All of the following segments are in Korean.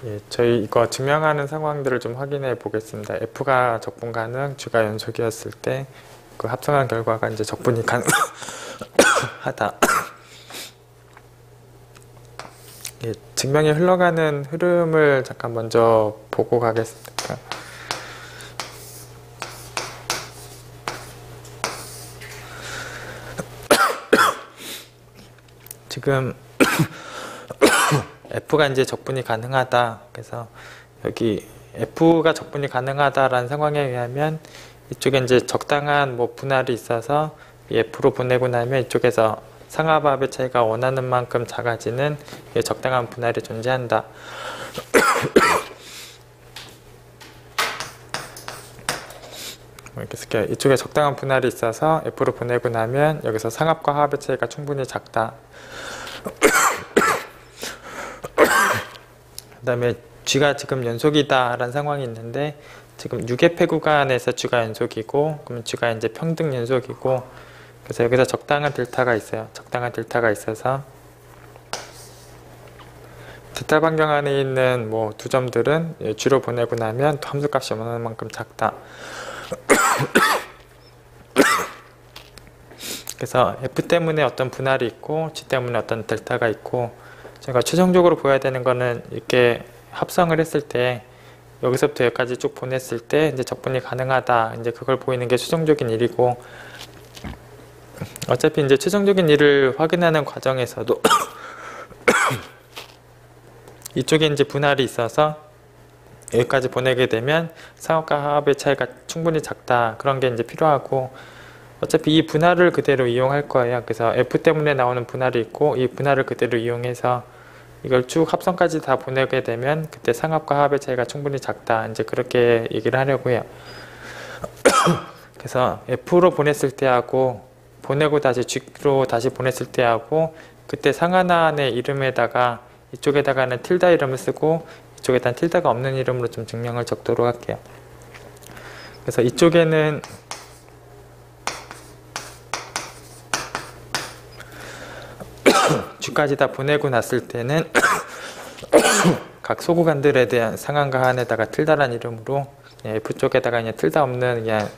예, 저희 이거 증명하는 상황들을 좀 확인해 보겠습니다. F가 적분 가능, G가 연속이었을 때 그 합성한 결과가 이제 적분이 가능하다. 예, 증명이 흘러가는 흐름을 잠깐 먼저 보고 가겠습니다. 지금 F가 이제 적분이 가능하다. 그래서 여기 F가 적분이 가능하다라는 상황에 의하면 이쪽에 이제 적당한 뭐 분할이 있어서 이 F로 보내고 나면 이쪽에서 상하합의 차이가 원하는 만큼 작아지는 적당한 분할이 존재한다. 이렇게 쓸게요. 이쪽에 적당한 분할이 있어서 F로 보내고 나면 여기서 상합과 하합의 차이가 충분히 작다. 그 다음에 G가 지금 연속이다 라는 상황이 있는데 지금 6의 구간에서 G가 연속이고 그러면 G가 이제 평등 연속이고 그래서 여기서 적당한 델타가 있어요. 적당한 델타가 있어서 델타 반경 안에 있는 뭐 두 점들은 G로 보내고 나면 함수값이 원하는 만큼 작다. 그래서 F 때문에 어떤 분할이 있고 G 때문에 어떤 델타가 있고 제가 최종적으로 보여야 되는 거는 이렇게 합성을 했을 때 여기서부터 여기까지 쭉 보냈을 때 이제 적분이 가능하다. 이제 그걸 보이는 게 최종적인 일이고 어차피 이제 최종적인 일을 확인하는 과정에서도 이쪽에 이제 분할이 있어서 여기까지 보내게 되면 상합과 하합의 차이가 충분히 작다. 그런 게 이제 필요하고 어차피 이 분할을 그대로 이용할 거예요. 그래서 F 때문에 나오는 분할이 있고 이 분할을 그대로 이용해서 이걸 쭉 합성까지 다 보내게 되면 그때 상합과 하합의 차이가 충분히 작다. 이제 그렇게 얘기를 하려고 해요. 그래서 F로 보냈을 때하고 보내고 다시 G로 다시 보냈을 때하고 그때 상하나의 이름에다가 이쪽에다가는 틸다 이름을 쓰고 이쪽에다는 틸다가 없는 이름으로 좀 증명을 적도록 할게요. 그래서 이쪽에는 G까지 다 보내고 났을 때는 각 소구간들에 대한 상한과 하한에다가 틸다란 이름으로 F쪽에다가 그냥 틸다 없는 그냥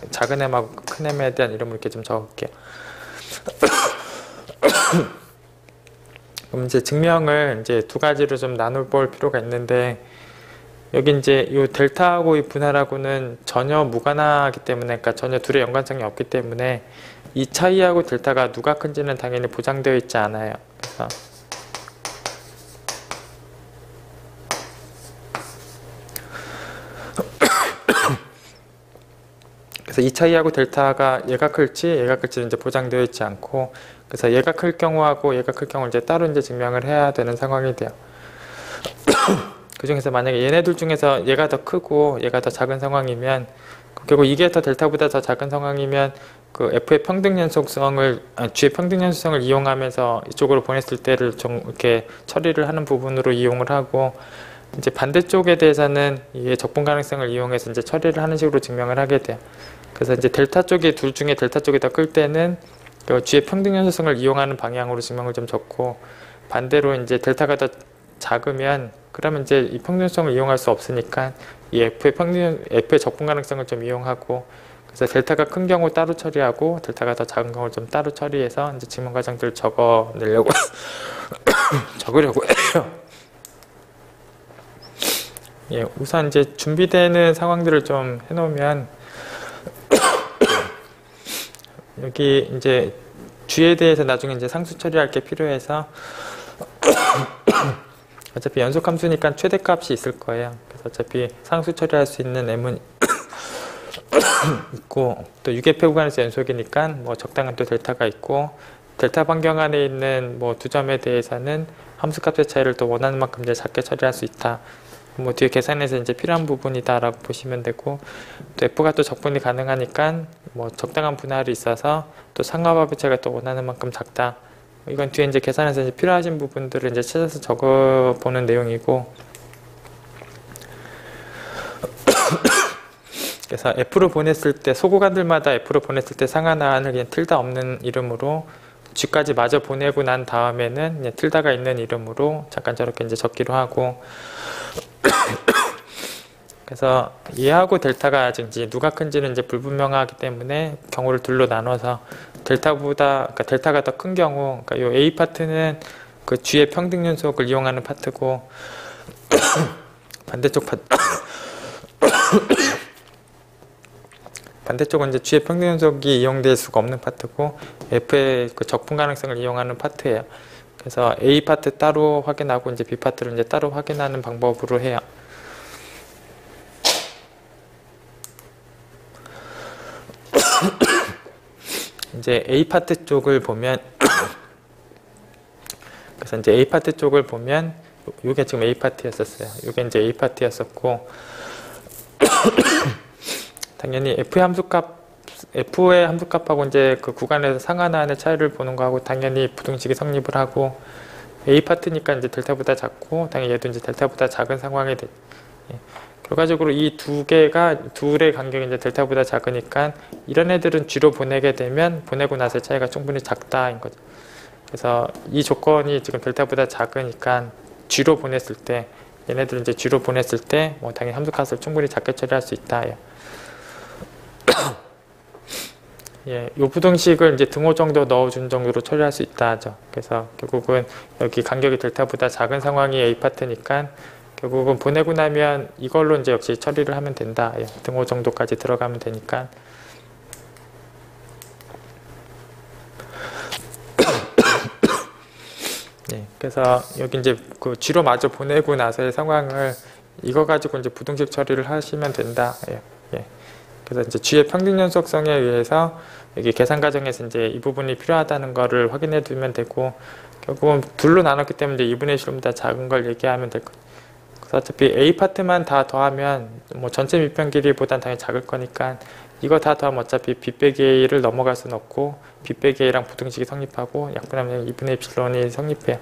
작은 M하고 큰 M에 대한 이름을 이렇게 좀 적을게요. 그럼 이제 증명을 이제 두 가지로 좀 나눠볼 필요가 있는데 여기 이제 이 델타하고 이 분할하고는 전혀 무관하기 때문에 그러니까 전혀 둘의 연관성이 없기 때문에 이 차이하고 델타가 누가 큰지는 당연히 보장되어 있지 않아요. 그래서 이 차이하고 델타가 얘가 클지 얘가 클지는 이제 보장되어 있지 않고 그래서 얘가 클 경우하고 얘가 클 경우를 이제 따로 이제 증명을 해야 되는 상황이 돼요. 그 중에서 만약에 얘네들 중에서 얘가 더 크고 얘가 더 작은 상황이면 결국 이게 더 델타보다 더 작은 상황이면 그 F의 평등연속성을 G의 평등연속성을 이용하면서 이쪽으로 보냈을 때를 좀 이렇게 처리를 하는 부분으로 이용을 하고 이제 반대쪽에 대해서는 이게 적분 가능성을 이용해서 이제 처리를 하는 식으로 증명을 하게 돼요. 그래서 이제 델타 쪽이 둘 중에 델타 쪽이 더 클 때는 그 G의 평등연속성을 이용하는 방향으로 증명을 좀 적고 반대로 이제 델타가 더 작으면 그러면 이제 이 평등성을 이용할 수 없으니까 이 F의 적분 가능성을 좀 이용하고 그래서 델타가 큰 경우 따로 처리하고 델타가 더 작은 경우를 좀 따로 처리해서 이제 증명 과정들을 적어내려고 적으려고 해요. 예, 우선 이제 준비되는 상황들을 좀 해놓으면 여기 이제 G에 대해서 나중에 이제 상수 처리할 게 필요해서 어차피 연속함수니까 최대값이 있을 거예요. 그래서 어차피 상수 처리할 수 있는 M은 있고 또 6의 구간에서 연속이니까 뭐 적당한 또 델타가 있고 델타 반경 안에 있는 뭐 두 점에 대해서는 함수값의 차이를 또 원하는 만큼 이제 작게 처리할 수 있다. 뭐 뒤에 계산해서 이제 필요한 부분이다라고 보시면 되고 또 F가 또 적분이 가능하니까 뭐 적당한 분할이 있어서 또 상하합의 차이가 또 원하는 만큼 작다. 이건 뒤에 이제 계산해서 이제 필요하신 부분들을 이제 찾아서 적어보는 내용이고 그래서 F로 보냈을 때 소구간들마다 F로 보냈을 때 상하나 하한을 그냥 틸다 없는 이름으로 G까지 마저 보내고 난 다음에는 이제 tilda가 있는 이름으로 잠깐 저렇게 이제 적기로 하고 그래서 얘하고 델타가 아직 이제 누가 큰지는 이제 불분명하기 때문에 경우를 둘로 나눠서 그러니까 델타가 더 큰 경우, 그러니까 요 A 파트는 그 G의 평등 연속을 이용하는 파트고 반대쪽은 이제 G의 평등 연속이 이용될 수가 없는 파트고 F의 그 적분 가능성을 이용하는 파트예요. 그래서 A 파트 따로 확인하고 이제 B 파트를 이제 따로 확인하는 방법으로 해요. 이제 A 파트 쪽을 보면 그래서 이제 A 파트 쪽을 보면 요게 지금 A 파트였었어요. 요게 이제 A 파트였었고 당연히 F의 함수값하고 이제 그 구간에서 상하나의 차이를 보는 거하고 당연히 부등식이 성립을 하고 A 파트니까 이제 델타보다 작고 당연히 얘도 이제 델타보다 작은 상황이 돼. 결과적으로 이 둘의 간격이 이제 델타보다 작으니까 이런 애들은 G로 보내게 되면 보내고 나서의 차이가 충분히 작다인 거죠. 그래서 이 조건이 지금 델타보다 작으니까 G로 보냈을 때 얘네들은 이제 G로 보냈을 때 뭐 당연히 함수값을 충분히 작게 처리할 수 있다. 예, 요 부등식을 이제 등호 정도 넣어준 정도로 처리할 수 있다 하죠. 그래서 결국은 여기 간격이 델타보다 작은 상황이 A 파트니까 결국은 보내고 나면 이걸로 이제 역시 처리를 하면 된다. 예, 등호 정도까지 들어가면 되니까. 예, 그래서 여기 이제 그 G로 마저 보내고 나서의 상황을 이거 가지고 이제 부등식 처리를 하시면 된다. 예, 예. 그래서 이제 G의 평등 연속성에 의해서 여기 계산 과정에서 이제 이 부분이 필요하다는 거를 확인해 두면 되고 결국은 둘로 나눴기 때문에 2분의 1보다 작은 걸 얘기하면 될 거예요. 그래서 어차피 A 파트만 다 더하면 뭐 전체 밑변 길이보단 당연히 작을 거니까 이거 다 더하면 어차피 B 빼기 A를 넘어갈 수는 없고 B 빼기 A랑 부등식이 성립하고 약분하면 2분의 epsilon이 성립해요.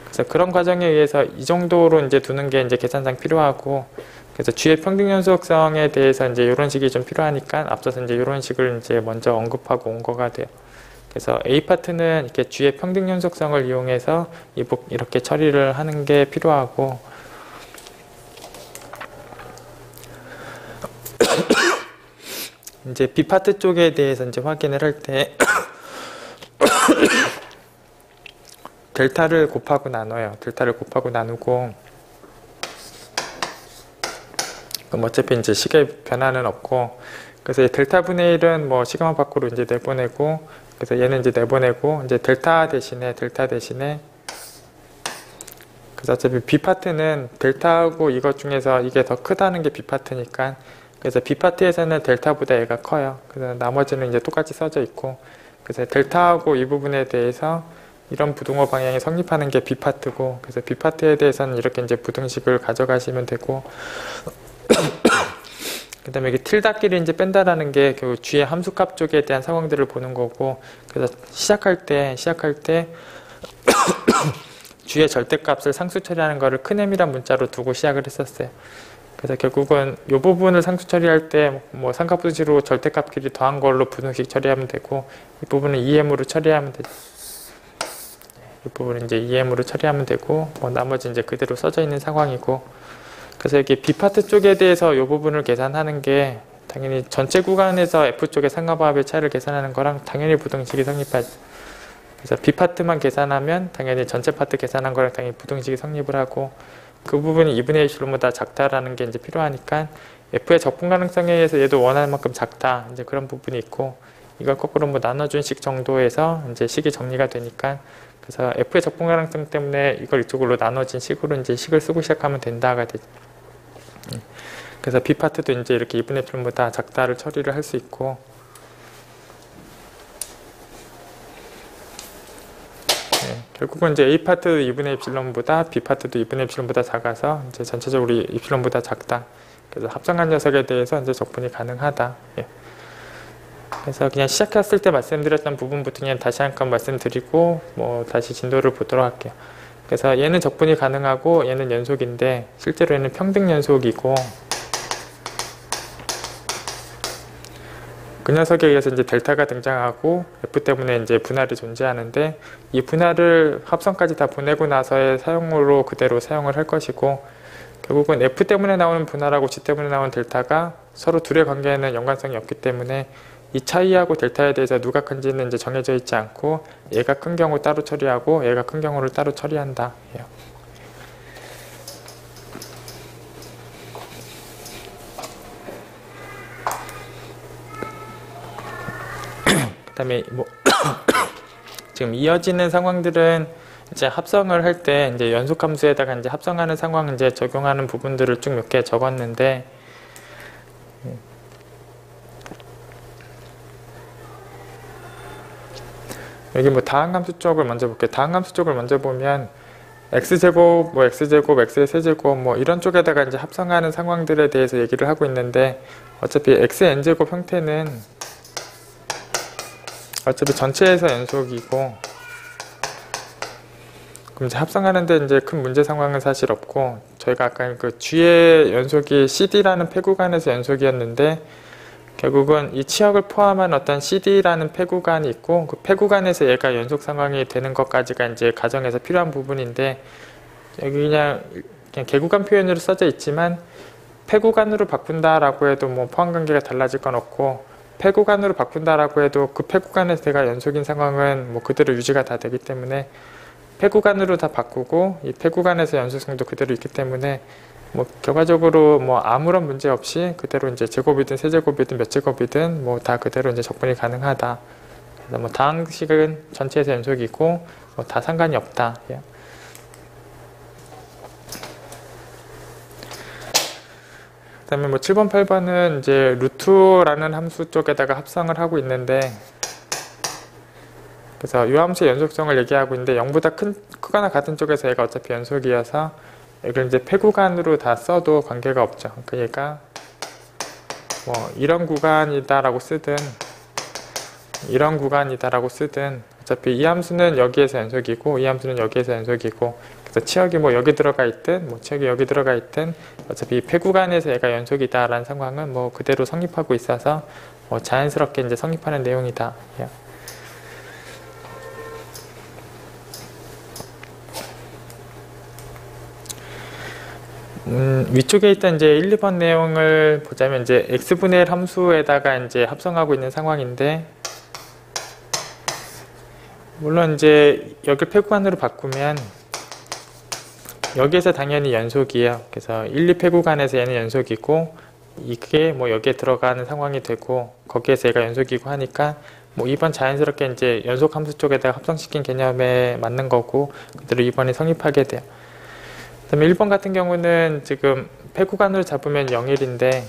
그래서 그런 과정에 의해서 이 정도로 이제 두는 게 이제 계산상 필요하고 그래서 G의 평등 연속성에 대해서 이제 이런 식이 좀 필요하니까 앞서서 이제 이런 식을 이제 먼저 언급하고 온 거가 돼요. 그래서 A 파트는 이렇게 G의 평등 연속성을 이용해서 이렇게 처리를 하는 게 필요하고 이제 B 파트 쪽에 대해서 이제 확인을 할 때 델타를 곱하고 나눠요. 델타를 곱하고 나누고 그럼 어차피 이제 식의 변화는 없고 그래서 델타 분의 1은 뭐 시그마 밖으로 이제 내보내고 그래서 얘는 이제 내보내고 이제 델타 대신에 그래서 어차피 B 파트는 델타하고 이것 중에서 이게 더 크다는 게 B 파트니까 그래서 B 파트에서는 델타보다 얘가 커요. 그래서 나머지는 이제 똑같이 써져 있고 그래서 델타하고 이 부분에 대해서 이런 부등호 방향이 성립하는 게 B 파트고 그래서 B 파트에 대해서는 이렇게 이제 부등식을 가져가시면 되고 그 다음에 여기 tilda끼리 이제 뺀다라는 게 결국 G의 함수값 쪽에 대한 상황들을 보는 거고 그래서 시작할 때 G의 절대값을 상수 처리하는 거를 큰 M이란 문자로 두고 시작을 했었어요. 그래서 결국은 이 부분을 상수 처리할 때 뭐 삼각부등식으로 절대값끼리 더한 걸로 부등식 처리하면 되고 이 부분은 EM으로 처리하면 되죠. 이 부분은 이제 EM으로 처리하면 되고 뭐 나머지 이제 그대로 써져 있는 상황이고 그래서 여기 B 파트 쪽에 대해서 이 부분을 계산하는 게 당연히 전체 구간에서 F 쪽의 상하방합의 차이를 계산하는 거랑 당연히 부등식이 성립하죠. 그래서 B 파트만 계산하면 당연히 전체 파트 계산한 거랑 당연히 부등식이 성립을 하고 그 부분이 2분의 1실로보다 작다라는 게 이제 필요하니까 F의 적분 가능성에 의해서 얘도 원하는 만큼 작다 이제 그런 부분이 있고 이걸 거꾸로 뭐 나눠준 식 정도에서 이제 식이 정리가 되니까 그래서 F의 적분 가능성 때문에 이걸 이쪽으로 나눠진 식으로 이제 식을 쓰고 시작하면 된다가 되죠. 그래서 B 파트도 이제 이렇게 2분의 1보다 작다를 처리를 할 수 있고 결국은 이제 A 파트 2분의 epsilon보다 B 파트도 2분의 epsilon보다 작아서 이제 전체적으로 epsilon보다 작다. 그래서 합성한 녀석에 대해서 이제 적분이 가능하다. 예. 그래서 그냥 시작했을 때 말씀드렸던 부분부터 그냥 다시 한번 말씀드리고 뭐 다시 진도를 보도록 할게요. 그래서 얘는 적분이 가능하고 얘는 연속인데 실제로 얘는 평등 연속이고 그 녀석에 의해서 이제 델타가 등장하고 F 때문에 이제 분할이 존재하는데 이 분할을 합성까지 다 보내고 나서의 사용으로 그대로 사용을 할 것이고 결국은 F 때문에 나오는 분할하고 G 때문에 나오는 델타가 서로 둘의 관계에는 연관성이 없기 때문에 이 차이하고 델타에 대해서 누가 큰지는 이제 정해져 있지 않고 얘가 큰 경우 따로 처리하고 얘가 큰 경우를 따로 처리한다. 그다음에 뭐 지금 이어지는 상황들은 이제 합성을 할 때 이제 연속함수에다가 이제 합성하는 상황 이제 적용하는 부분들을 쭉 몇 개 적었는데 여기 뭐 다항함수 쪽을 먼저 볼게요. 다항함수 쪽을 먼저 보면 x제곱, 뭐 x제곱, x의 세제곱 뭐 이런 쪽에다가 이제 합성하는 상황들에 대해서 얘기를 하고 있는데 어차피 xn제곱 형태는 어차피 전체에서 연속이고 그럼 이제 합성하는데 이제 큰 문제 상황은 사실 없고 저희가 아까 그 G의 연속이 CD라는 폐구간에서 연속이었는데 결국은 이 치역을 포함한 어떤 CD라는 폐구간이 있고 그 폐구간에서 얘가 연속 상황이 되는 것까지가 이제 가정에서 필요한 부분인데 여기 그냥 개구간 표현으로 써져 있지만 폐구간으로 바꾼다라고 해도 뭐 포함관계가 달라질 건 없고 폐구간으로 바꾼다라고 해도 그 폐구간에서 얘가 연속인 상황은 뭐 그대로 유지가 다 되기 때문에 폐구간으로 다 바꾸고 이 폐구간에서 연속성도 그대로 있기 때문에 뭐 결과적으로 뭐 아무런 문제 없이 그대로 이제 제곱이든 세제곱이든 몇 제곱이든 뭐 다 그대로 이제 적분이 가능하다. 그래서 뭐 다항식은 전체에서 연속이고 뭐 다 상관이 없다. 예. 그다음에 뭐 7번, 8번은 이제 루트라는 함수 쪽에다가 합성을 하고 있는데 그래서 이 함수의 연속성을 얘기하고 있는데 0보다 크거나 같은 쪽에서 얘가 어차피 연속이어서 이걸 이제 폐구간으로 다 써도 관계가 없죠. 그러니까 뭐 이런 구간이다라고 쓰든 이런 구간이다라고 쓰든 어차피 이 함수는 여기에서 연속이고 이 함수는 여기에서 연속이고 그래서 치역이 뭐 여기 들어가 있든 뭐 치역이 여기 들어가 있든 어차피 폐구간에서 얘가 연속이다라는 상황은 뭐 그대로 성립하고 있어서 뭐 자연스럽게 이제 성립하는 내용이다. 위쪽에 있던 이제 1, 2번 내용을 보자면 이제 x분의 1 함수에다가 이제 합성하고 있는 상황인데 물론 이제 여기를 폐구간으로 바꾸면 여기에서 당연히 연속이에요. 그래서 1, 2 폐구간에서 얘는 연속이고 이게 뭐 여기에 들어가는 상황이 되고 거기에서 얘가 연속이고 하니까 뭐 2번 자연스럽게 이제 연속 함수 쪽에다가 합성시킨 개념에 맞는 거고 그대로 2번이 성립하게 돼요. 그 다음에 1번 같은 경우는 지금 폐구간으로 잡으면 0일인데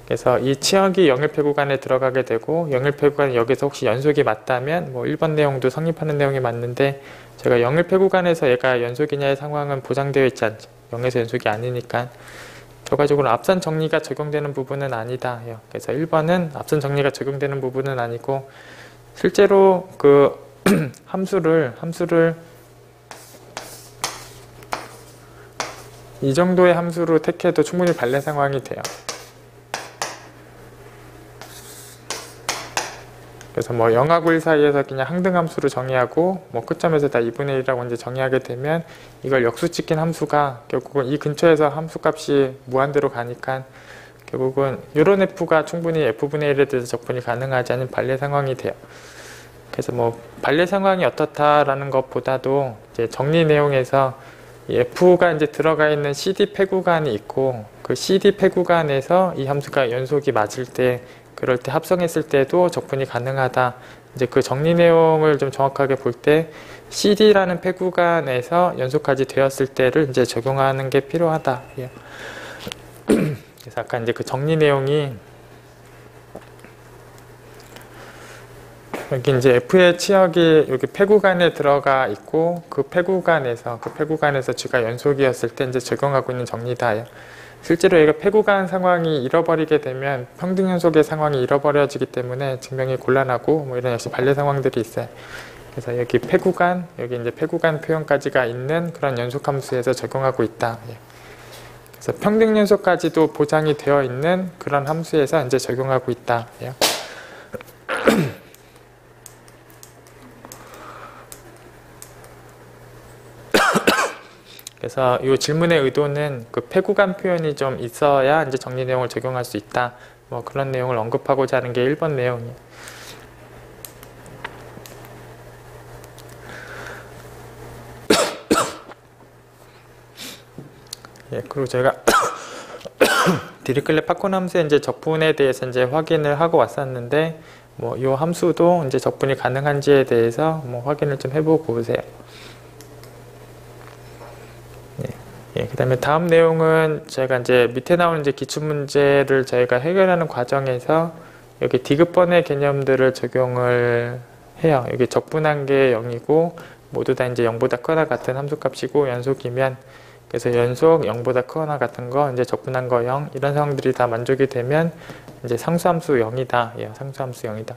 그래서 이 치역이 0일 폐구간에 들어가게 되고 0일 폐구간이 여기서 혹시 연속이 맞다면 뭐 1번 내용도 성립하는 내용이 맞는데 제가 0일 폐구간에서 얘가 연속이냐의 상황은 보장되어 있지 않죠. 0에서 연속이 아니니까 결과적으로 앞선 정리가 적용되는 부분은 아니다. 그래서 1번은 앞선 정리가 적용되는 부분은 아니고 실제로 그 함수를 이 정도의 함수로 택해도 충분히 발레 상황이 돼요. 그래서 뭐 0하고 1 사이에서 그냥 항등함수로 정의하고 뭐 끝점에서 다 2분의 1이라고 이제 정의하게 되면 이걸 역수시킨 함수가 결국은 이 근처에서 함수값이 무한대로 가니까 결국은 이런 f가 충분히 f분의 1에 대해서 적분이 가능하지 않은 발레 상황이 돼요. 그래서 뭐 발레 상황이 어떻다라는 것보다도 이제 정리 내용에서 이 f가 이제 들어가 있는 CD 폐구간이 있고 그 CD 폐구간에서 이 함수가 연속이 맞을 때 그럴 때 합성했을 때도 적분이 가능하다. 이제 그 정리 내용을 좀 정확하게 볼 때 CD라는 폐구간에서 연속까지 되었을 때를 이제 적용하는 게 필요하다. 그래서 아까 이제 그 정리 내용이 여기 이제 F의 치역이 여기 폐구간에 들어가 있고 그 폐구간에서 G가 연속이었을 때 이제 적용하고 있는 정리다. 실제로 얘가 폐구간 상황이 잃어버리게 되면 평등연속의 상황이 잃어버려지기 때문에 증명이 곤란하고 뭐 이런 역시 발레 상황들이 있어요. 그래서 여기 이제 폐구간 표현까지가 있는 그런 연속함수에서 적용하고 있다. 그래서 평등 연소까지도 보장이 되어 있는 그런 함수에서 이제 적용하고 있다. 그래서 이 질문의 의도는 그 폐구간 표현이 좀 있어야 이제 정리 내용을 적용할 수 있다. 뭐 그런 내용을 언급하고자 하는 게 1번 내용이에요. 그리고 제가 디리클레 파콘 함수의 이제 적분에 대해서 이제 확인을 하고 왔었는데, 뭐 이 함수도 이제 적분이 가능한지에 대해서 뭐 확인을 좀 해보고 오세요. 그 다음에 다음 내용은 제가 이제 밑에 나오는 이제 기출문제를 저희가 해결하는 과정에서 여기 디귿번의 개념들을 적용을 해요. 여기 적분한 게 0이고 모두 다 이제 0보다 크거나 같은 함수값이고 연속이면, 그래서 연속 0보다 크거나 같은 거, 이제 적분한 거 0, 이런 상황들이 다 만족이 되면 이제 상수함수 0이다. 상수함수 0이다.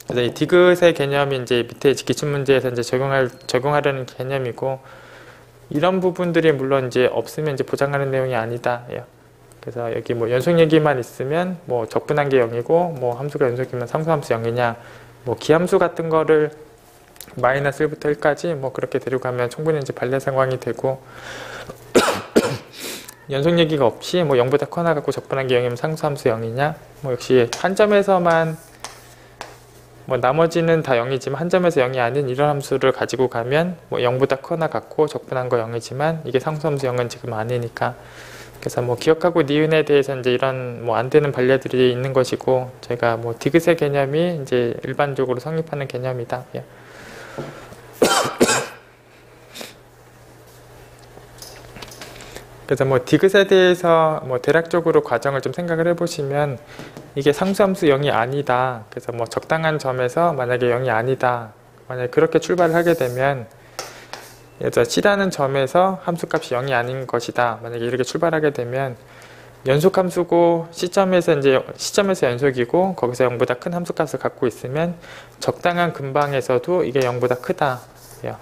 그래서 이 디귿의 개념이 이제 밑에 기출문제에서 이제 적용하려는 개념이고, 이런 부분들이 물론 이제 없으면 이제 보장하는 내용이 아니다. 그래서 여기 뭐 연속 얘기만 있으면 뭐 적분한 게 0이고 뭐 함수가 연속이면 상수함수 0이냐, 뭐 기함수 같은 거를 마이너스 1부터 1까지 뭐 그렇게 데려가면 충분히 이제 발레 상황이 되고, 연속 얘기가 없이 뭐 0보다 커나 갖고 적분한 게 0이면 상수함수 0이냐, 뭐 역시 한 점에서만, 뭐 나머지는 다 0이지만 한 점에서 0이 아닌 이런 함수를 가지고 가면 뭐 0보다 커나 같고 적분한 거 0이지만 이게 상수함수 0은 지금 아니니까, 그래서 뭐 기억하고 니은에 대해서 이제 이런 뭐 안 되는 반례들이 있는 것이고, 저희가 뭐 디귿의 개념이 이제 일반적으로 성립하는 개념이다. 그래서 뭐 디귿에 대해서 뭐 대략적으로 과정을 좀 생각을 해보시면, 이게 상수함수 0이 아니다. 그래서 뭐 적당한 점에서 만약에 0이 아니다. 만약에 그렇게 출발을 하게 되면, 예를 들어 C라는 점에서 함수값이 0이 아닌 것이다. 만약에 이렇게 출발하게 되면 연속함수고 시점에서 연속이고 거기서 0보다 큰 함수값을 갖고 있으면 적당한 근방에서도 이게 0보다 크다.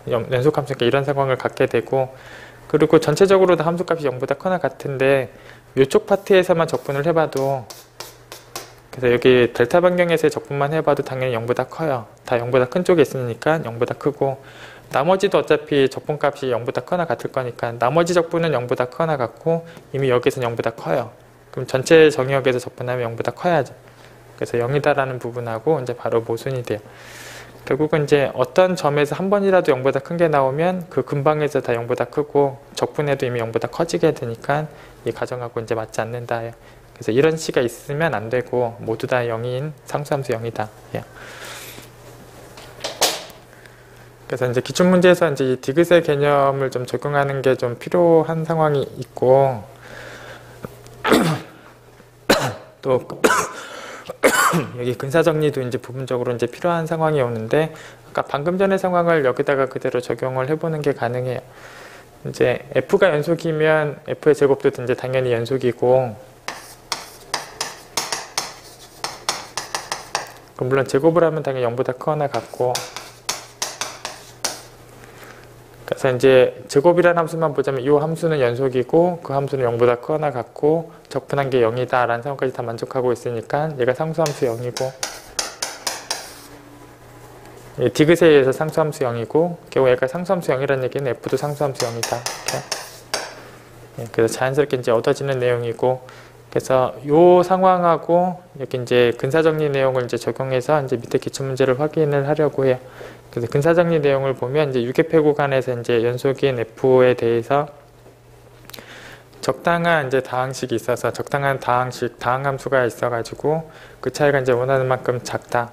연속함수니까 이런 상황을 갖게 되고, 그리고 전체적으로 다 함수값이 0보다 커나 같은데 이쪽 파트에서만 적분을 해봐도, 그래서 여기 델타 반경에서의 적분만 해봐도 당연히 0보다 커요. 다 0보다 큰 쪽에 있으니까 0보다 크고, 나머지도 어차피 적분값이 0보다 커나 같을 거니까 나머지 적분은 0보다 커나 같고 이미 여기서는 0보다 커요. 그럼 전체 정의역에서 적분하면 0보다 커야죠. 그래서 0이다라는 부분하고 이제 바로 모순이 돼요. 결국은 이제 어떤 점에서 한 번이라도 0보다 큰 게 나오면 그 근방에서 다 0보다 크고 적분해도 이미 0보다 커지게 되니까 이 가정하고 이제 맞지 않는다. 그래서 이런 C가 있으면 안 되고 모두 다 0인 상수함수 0이다. 그래서 이제 기출문제에서 이제 이 디귿의 개념을 좀 적용하는 게 좀 필요한 상황이 있고, 또 여기 근사정리도 이제 부분적으로 이제 필요한 상황이 오는데, 아까 방금 전의 상황을 여기다가 그대로 적용을 해보는 게 가능해요. 이제 F가 연속이면 F의 제곱도 이제 당연히 연속이고, 물론 제곱을 하면 당연히 0보다 크거나 같고, 그래서 이제 제곱이라는 함수만 보자면 이 함수는 연속이고 그 함수는 0보다 크거나 같고 적분한 게 0이다 라는 상황까지 다 만족하고 있으니까 얘가 상수함수 0이고, 디귿에 의해서 상수함수 0이고, 결국 얘가 상수함수 0이라는 얘기는 F도 상수함수 0이다. 이렇게. 그래서 자연스럽게 이제 얻어지는 내용이고, 그래서 이 상황하고 여기 이제 근사정리 내용을 이제 적용해서 이제 밑에 기출문제를 확인을 하려고 해요. 그래서 근사정리 내용을 보면 이제 유계폐 구간에서 이제 연속인 F에 대해서 적당한 이제 다항식이 있어서 적당한 다항함수가 있어가지고 그 차이가 이제 원하는 만큼 작다.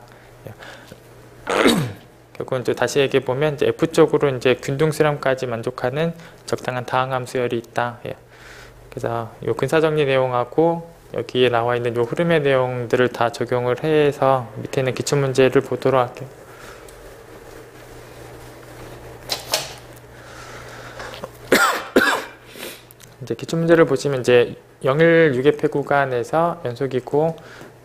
결국은 이제 다시 얘기해 보면 이제 F 쪽으로 이제 균등수렴까지 만족하는 적당한 다항함수열이 있다. 그래서 이 근사정리 내용하고 여기에 나와 있는 이 흐름의 내용들을 다 적용을 해서 밑에 있는 기출문제를 보도록 할게요. 이제 기출문제를 보시면 이제 0일 유계폐 구간에서 연속이고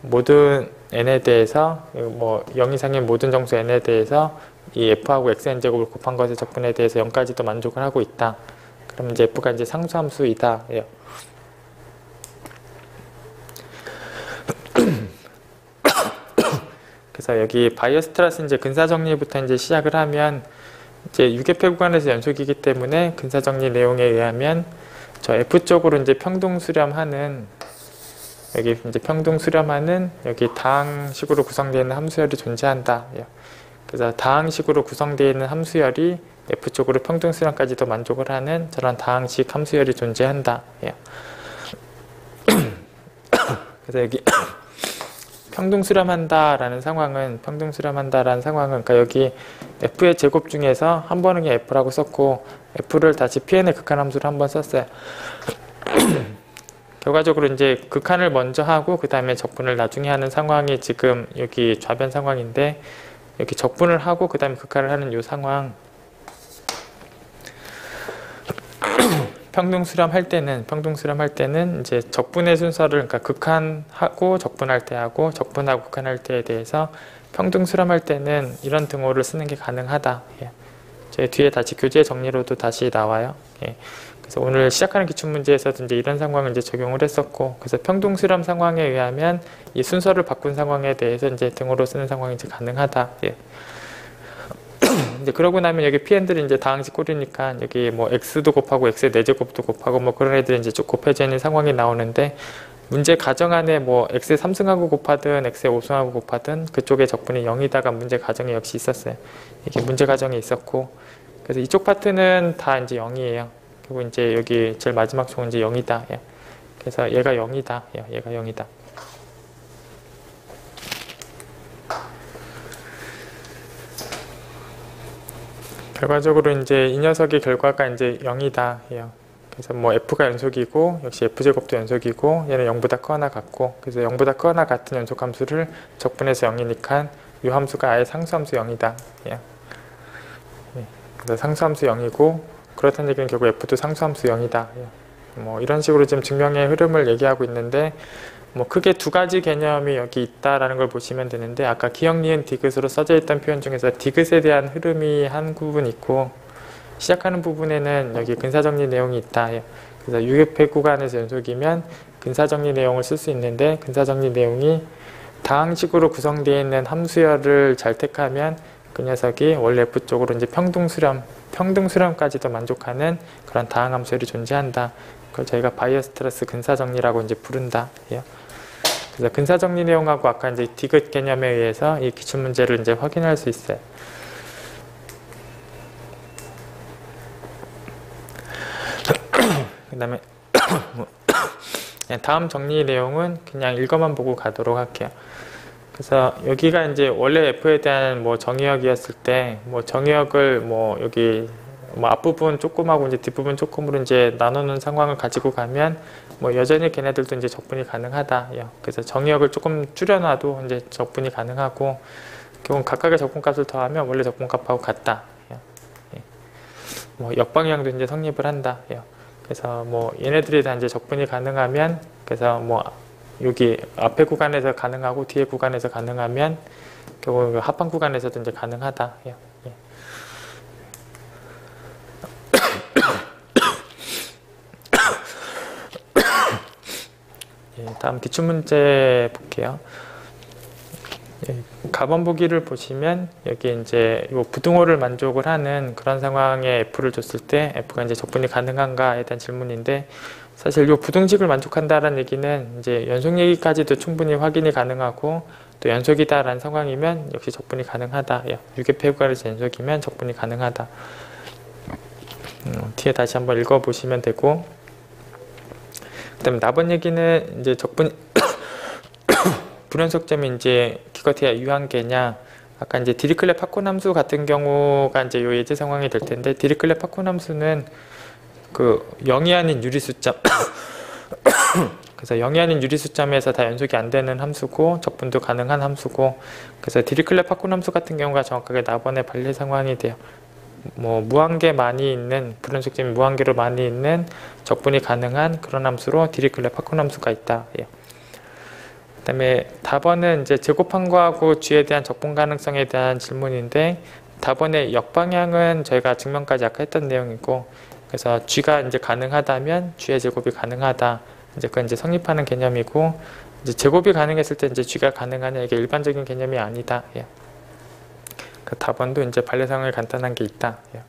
모든 n에 대해서 뭐 0 이상인 모든 정수 n에 대해서 이 f하고 xn제곱을 곱한 것의 적분에 대해서 0까지도 만족을 하고 있다. 그럼 이제 f가 이제 상수함수이다. 예. 그래서 여기 바이어스트라스 이제 근사정리부터 이제 시작을 하면 이제 유계폐 구간에서 연속이기 때문에 근사정리 내용에 의하면 저 F 쪽으로 이제 평등수렴하는 여기 이제 평등수렴하는 여기 다항식으로 구성되어 있는 함수열이 존재한다. 그래서 다항식으로 구성되어 있는 함수열이 F 쪽으로 평등수렴까지도 만족을 하는 저런 다항식 함수열이 존재한다. 그래서 여기 평등수렴한다라는 상황은 그러니까 여기 f의 제곱 중에서 한 번은 그냥 f라고 썼고 f를 다시 pn의 극한함수로 한번 썼어요. 결과적으로 이제 극한을 먼저 하고 그 다음에 적분을 나중에 하는 상황이 지금 여기 좌변 상황인데 여기 적분을 하고 그 다음에 극한을 하는 이 상황 평등수렴할 때는 이제 적분의 순서를 그러니까 극한하고 적분할 때 하고 적분하고 극한할 때에 대해서 평등수렴할 때는 이런 등호를 쓰는 게 가능하다. 저희 뒤에 다시 교재 정리로도 다시 나와요. 그래서 오늘 시작하는 기출문제에서도 이제 이런 상황을 이제 적용을 했었고, 그래서 평등수렴 상황에 의하면 이 순서를 바꾼 상황에 대해서 이제 등호로 쓰는 상황이 이제 가능하다. 이제 그러고 나면 여기 pn들이 이제 다항식 꼴이니까 여기 뭐 x도 곱하고 x의 4제곱도 곱하고 뭐 그런 애들이 이제 쭉 곱해져 있는 상황이 나오는데 문제 가정 안에 뭐 x의 3승하고 곱하든 x의 5승하고 곱하든 그쪽에 적분이 0이다가 문제 가정에 역시 있었어요. 이게 문제 가정에 있었고, 그래서 이쪽 파트는 다 이제 0이에요. 그리고 이제 여기 제일 마지막 쪽은 이제 0이다. 그래서 얘가 0이다. 얘가 0이다. 결과적으로 이제 이 녀석의 결과가 이제 0이다. 그래서 뭐 f가 연속이고 역시 f제곱도 연속이고 얘는 0보다 크거나 같고, 그래서 0보다 크거나 같은 연속함수를 적분해서 0이니까 이 함수가 아예 상수함수 0이다. 그래서 상수함수 0이고 그렇다는 얘기는 결국 f도 상수함수 0이다. 뭐 이런 식으로 지금 증명의 흐름을 얘기하고 있는데 뭐 크게 두 가지 개념이 여기 있다라는 걸 보시면 되는데, 아까 기역, 니은, 디귿으로 써져 있던 표현 중에서 디귿에 대한 흐름이 한 부분 있고 시작하는 부분에는 여기 근사정리 내용이 있다. 그래서 유계폐 구간에서 연속이면 근사정리 내용을 쓸 수 있는데 근사정리 내용이 다항식으로 구성되어 있는 함수열을 잘 택하면 그 녀석이 원래 f 쪽으로 이제 평등수렴까지도 만족하는 그런 다항함수열이 존재한다. 그걸 저희가 바이어스트라스 근사정리라고 이제 부른다. 그래서 근사정리 내용하고 아까 이제 디귿 개념에 의해서 이 기출문제를 이제 확인할 수 있어요. 그 다음에 다음 정리 내용은 그냥 읽어만 보고 가도록 할게요. 그래서 여기가 이제 원래 f에 대한 뭐 정의역이었을 때 뭐 정의역을 뭐 여기 뭐 앞부분 조금하고 이제 뒷부분 조금으로 이제 나누는 상황을 가지고 가면 뭐 여전히 걔네들도 이제 적분이 가능하다. 그래서 정의역을 조금 줄여놔도 이제 적분이 가능하고 결국 각각의 적분값을 더하면 원래 적분값하고 같다. 뭐 역방향도 이제 성립을 한다. 그래서 뭐 얘네들이 다 이제 적분이 가능하면, 그래서 뭐 여기 앞에 구간에서 가능하고 뒤에 구간에서 가능하면 결국 합방 구간에서도 이제 가능하다. 다음 기출문제 볼게요. 가번 보기를 보시면 여기 이제 요 부등호를 만족을 하는 그런 상황에 f를 줬을 때 f가 이제 적분이 가능한가에 대한 질문인데, 사실 요 부등식을 만족한다라는 얘기는 이제 연속 얘기까지도 충분히 확인이 가능하고 또 연속이다라는 상황이면 역시 적분이 가능하다. 유계폐 구간에서 연속이면 적분이 가능하다. 뒤에 다시 한번 읽어보시면 되고, 그 다음에 나번 얘기는 이제 적분 불연속점이 이제 기껏해야 유한계냐, 아까 이제 디리클레 파콘 함수 같은 경우가 이제 요 예제 상황이 될 텐데, 디리클레 파콘 함수는 그 0이 아닌 유리수점 그래서 0이 아닌 유리수점에서 다 연속이 안 되는 함수고 적분도 가능한 함수고, 그래서 디리클레 파콘 함수 같은 경우가 정확하게 나번의 발리 상황이 돼요. 뭐 무한계 많이 있는, 불연속점이 무한계로 많이 있는 적분이 가능한 그런 함수로 디리클레 파콘 함수가 있다. 그 다음에 답번은 이제 제곱한 거하고 g에 대한 적분 가능성에 대한 질문인데, 답번의 역방향은 저희가 증명까지 아까 했던 내용이고 그래서 쥐가 이제 가능하다면 쥐의 제곱이 가능하다. 이제 그건 이제 성립하는 개념이고, 이제 제곱이 가능했을 때 이제 쥐가 가능하냐, 이게 일반적인 개념이 아니다. 예. 그 답원도 이제 반려 상황이 간단한 게 있다. 예.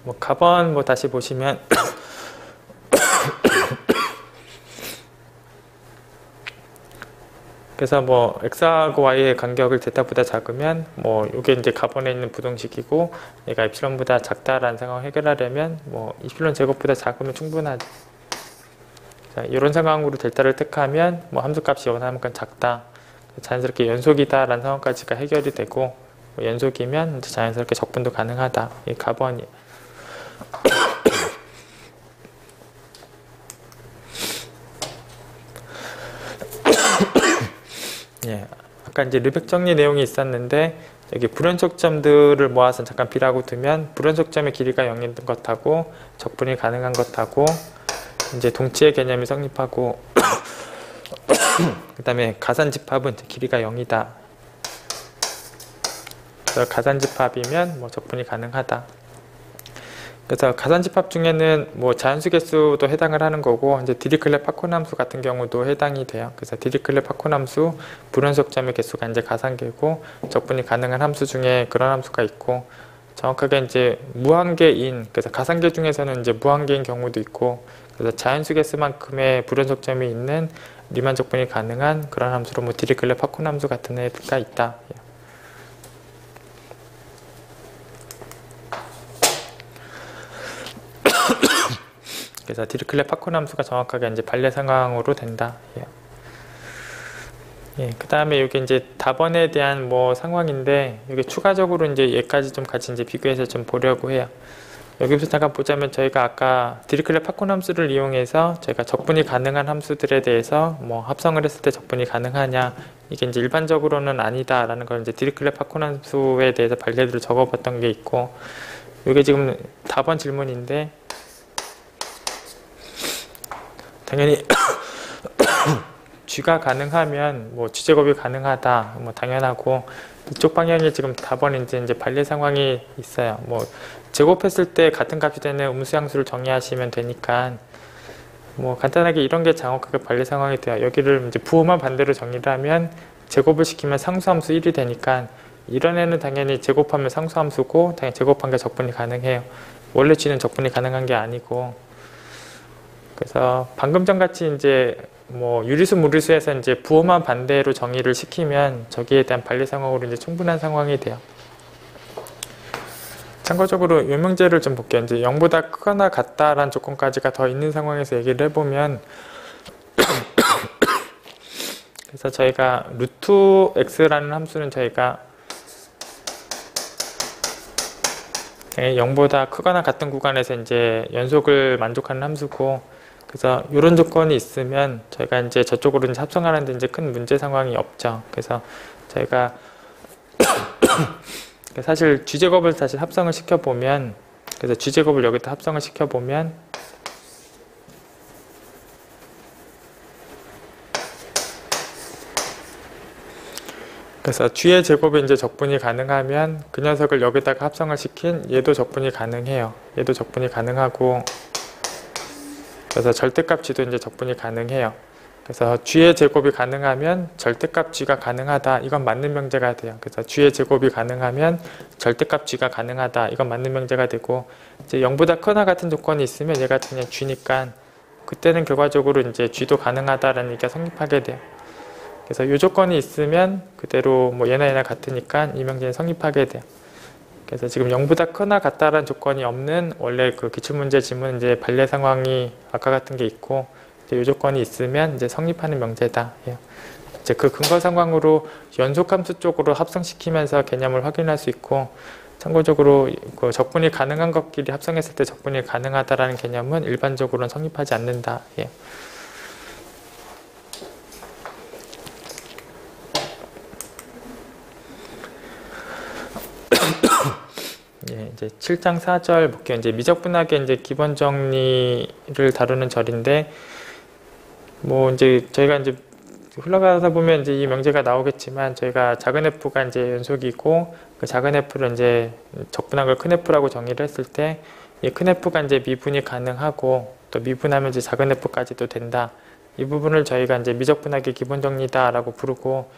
뭐 가번 뭐 다시 보시면 그래서 뭐 x하고 y의 간격을 제타보다 작으면 뭐 이게 이제 가번에 있는 부동식이고 얘가 이플론보다 작다라는 상황을 해결하려면 뭐 이플론 제곱보다 작으면 충분하죠. 자, 이런 상황으로 델타를 택하면 뭐 함수값이 원하만큼 작다, 자연스럽게 연속이다라는 상황까지가 해결이 되고, 뭐 연속이면 이제 자연스럽게 적분도 가능하다. 이 가번이. 예, 아까 이제 르벡 정리 내용이 있었는데 여기 불연속점들을 모아서 잠깐 B라고 두면 불연속점의 길이가 0인 것하고 적분이 가능한 것하고 이제 동치의 개념이 성립하고 그 다음에 가산집합은 길이가 0이다. 그래서 가산집합이면 뭐 적분이 가능하다. 그래서 가산집합 중에는 뭐 자연수 개수도 해당을 하는 거고, 이제 디리클렛 파콘 함수 같은 경우도 해당이 돼요. 그래서 디리클렛 파콘 함수 불연속점의 개수가 이제 가상계고, 적분이 가능한 함수 중에 그런 함수가 있고, 정확하게 이제 무한계인, 그래서 가상계 중에서는 이제 무한계인 경우도 있고, 그래서 자연수 개수만큼의 불연속점이 있는 리만 적분이 가능한 그런 함수로 뭐 디리클렛 파콘 함수 같은 애가 있다. 그래서 디리클렛 파콘 함수가 정확하게 이제 반려 상황으로 된다. 예, 그 다음에 여기 이제 답원에 대한 뭐 상황인데, 여기 추가적으로 이제 얘까지 좀 같이 이제 비교해서 좀 보려고 해요. 여기서 잠깐 보자면 저희가 아까 디리클렛 파콘 함수를 이용해서 저희가 적분이 가능한 함수들에 대해서 뭐 합성을 했을 때 적분이 가능하냐, 이게 이제 일반적으로는 아니다라는 걸 이제 디리클렛 파콘 함수에 대해서 발레들을 적어봤던 게 있고, 이게 지금 답원 질문인데, 당연히 쥐가 가능하면 뭐 쥐제곱이 가능하다, 뭐 당연하고, 이쪽 방향에 지금 답원이 이제 반려 상황이 있어요. 뭐 제곱했을 때 같은 값이 되는 음수양수를 정의하시면 되니까 뭐 간단하게 이런 게 정확하게 반려 상황이 돼요. 여기를 이제 부호만 반대로 정의를 하면 제곱을 시키면 상수함수 1이 되니까 이런 애는 당연히 제곱하면 상수함수고 당연히 제곱한 게 적분이 가능해요. 원래 쥐는 적분이 가능한 게 아니고, 그래서 방금 전 같이 이제 뭐 유리수 무리수에서 이제 부호만 반대로 정의를 시키면 저기에 대한 반려 상황으로 이제 충분한 상황이 돼요. 참고적으로 이 문제를 좀 볼게요. 이제 0보다 크거나 같다라는 조건까지가 더 있는 상황에서 얘기를 해보면 그래서 저희가 루트 x라는 함수는 저희가 0보다 크거나 같은 구간에서 이제 연속을 만족하는 함수고, 그래서 이런 조건이 있으면 저희가 이제 저쪽으로 이제 합성하는데 이제 큰 문제 상황이 없죠. 그래서 저희가 사실 쥐제곱을 다시 합성을 시켜보면, 그래서 쥐제곱을 여기다 합성을 시켜보면 그래서 쥐의 제곱이 이제 적분이 가능하면 그 녀석을 여기다가 합성을 시킨 얘도 적분이 가능해요. 얘도 적분이 가능하고, 그래서 절대값 쥐도 이제 적분이 가능해요. 그래서 쥐의 제곱이 가능하면 절대값 쥐가 가능하다, 이건 맞는 명제가 돼요. 그래서 쥐의 제곱이 가능하면 절대값 쥐가 가능하다, 이건 맞는 명제가 되고, 이제 0보다 크거나 같은 조건이 있으면 얘가 그냥 쥐니까 그때는 결과적으로 이제 쥐도 가능하다라는 얘기가 성립하게 돼요. 그래서 이 조건이 있으면 그대로 뭐 얘나 얘나 같으니까 이 명제는 성립하게 돼요. 그래서 지금 0보다 크거나 같다라는 조건이 없는 원래 그 기출문제 지문 이제 반려 상황이 아까 같은 게 있고, 이제 이 조건이 있으면 이제 성립하는 명제다. 이제 그 근거 상황으로 연속함수 쪽으로 합성시키면서 개념을 확인할 수 있고, 참고적으로 그 적분이 가능한 것끼리 합성했을 때 적분이 가능하다라는 개념은 일반적으로는 성립하지 않는다. 이제 7장 4절 볼게요. 이제 미적분학의 이제 기본 정리를 다루는 절인데, 뭐 이제 저희가 이제 흘러가다 보면 이제 이 명제가 나오겠지만 저희가 작은 f가 이제 연속이고 그 작은 f를 이제 적분한 걸 큰 f라고 정의를 했을 때 이 큰 f가 이제 미분이 가능하고 또 미분하면 이제 작은 f까지도 된다. 이 부분을 저희가 이제 미적분학의 기본 정리다라고 부르고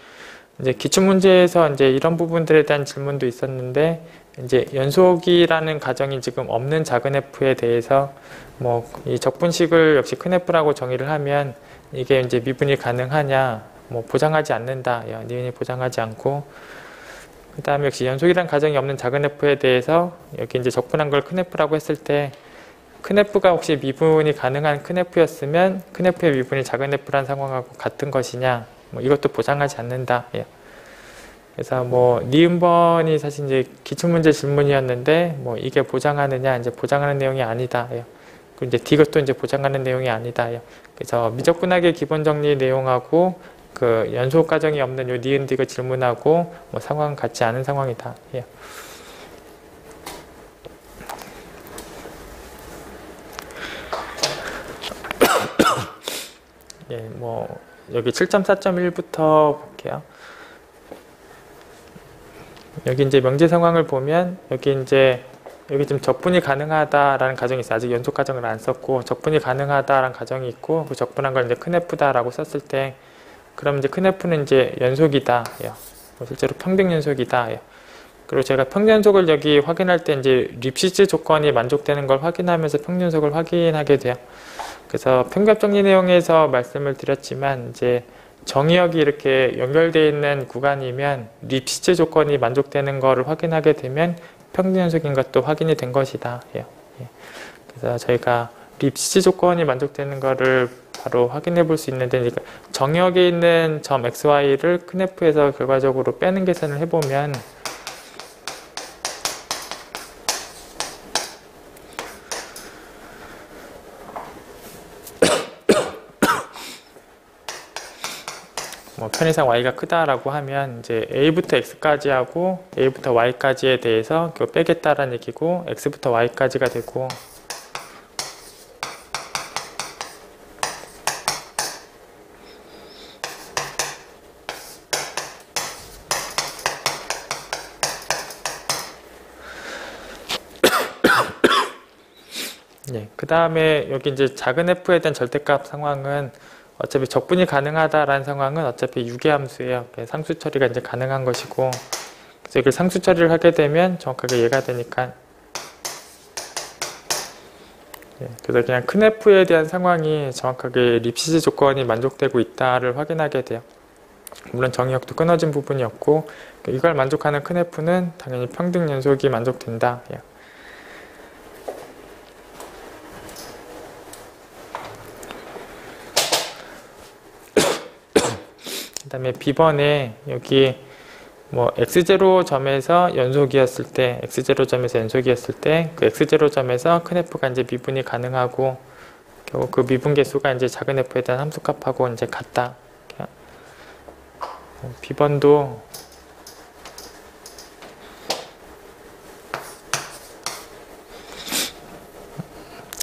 이제 기출문제에서 이제 이런 부분들에 대한 질문도 있었는데 이제 연속이라는 가정이 지금 없는 작은 f에 대해서 뭐 이 적분식을 역시 큰 f라고 정의를 하면 이게 이제 미분이 가능하냐 뭐 보장하지 않는다. 니은이 보장하지 않고 그 다음에 역시 연속이라는 가정이 없는 작은 f에 대해서 여기 이제 적분한 걸 큰 f라고 했을 때 큰 f가 혹시 미분이 가능한 큰 f였으면 큰 f의 미분이 작은 f란 상황하고 같은 것이냐 뭐 이것도 보장하지 않는다. 그래서 뭐 니은번이 사실 이제 기출문제 질문이었는데 뭐 이게 보장하느냐 이제 보장하는 내용이 아니다. 그리고 이제 이것도 이제 보장하는 내용이 아니다. 그래서 미적분학의 기본 정리 내용하고 그 연속 가정이 없는 요 니은 디귿 질문하고 뭐 상황은 같지 않은 상황이다. 뭐 여기 7.4.1부터 볼게요. 여기 이제 명제 상황을 보면 여기 좀 적분이 가능하다라는 가정이 있어요. 아직 연속 가정을 안 썼고 적분이 가능하다라는 가정이 있고 그 적분한 걸 이제 큰 F다라고 썼을 때 그럼 이제 큰 F는 이제 연속이다. 실제로 평등 연속이다. 그리고 제가 평등 연속을 여기 확인할 때 이제 립시츠 조건이 만족되는 걸 확인하면서 평등 연속을 확인하게 돼요. 그래서 평균합 정리 내용에서 말씀을 드렸지만 이제 정의역이 이렇게 연결되어 있는 구간이면 립시츠 조건이 만족되는 것을 확인하게 되면 평등 연속인 것도 확인이 된 것이다. 그래서 저희가 립시츠 조건이 만족되는 것을 바로 확인해 볼 수 있는데 정의역에 있는 점 xy를 큰 F에서 결과적으로 빼는 계산을 해보면 뭐 편의상 y가 크다라고 하면 이제 a부터 x까지 하고 a부터 y까지에 대해서 그거 빼겠다라는 얘기고 x부터 y까지가 되고 그 다음에 여기 이제 작은 f에 대한 절대값 상황은 어차피 적분이 가능하다라는 상황은 어차피 유기함수예요. 상수 처리가 이제 가능한 것이고 그래서 이걸 상수 처리를 하게 되면 정확하게 이해가 되니까 그래서 그냥 큰 F에 대한 상황이 정확하게 립시츠 조건이 만족되고 있다를 확인하게 돼요. 물론 정의역도 끊어진 부분이었고 이걸 만족하는 큰 F는 당연히 평등 연속이 만족된다. 그 다음에 B번에 여기 뭐 x0점에서 연속이었을 때 x0점에서 연속이었을 때 그 x0점에서 큰 F가 이제 미분이 가능하고 결국 그 미분 개수가 이제 작은 F에 대한 함수값하고 이제 같다. B번도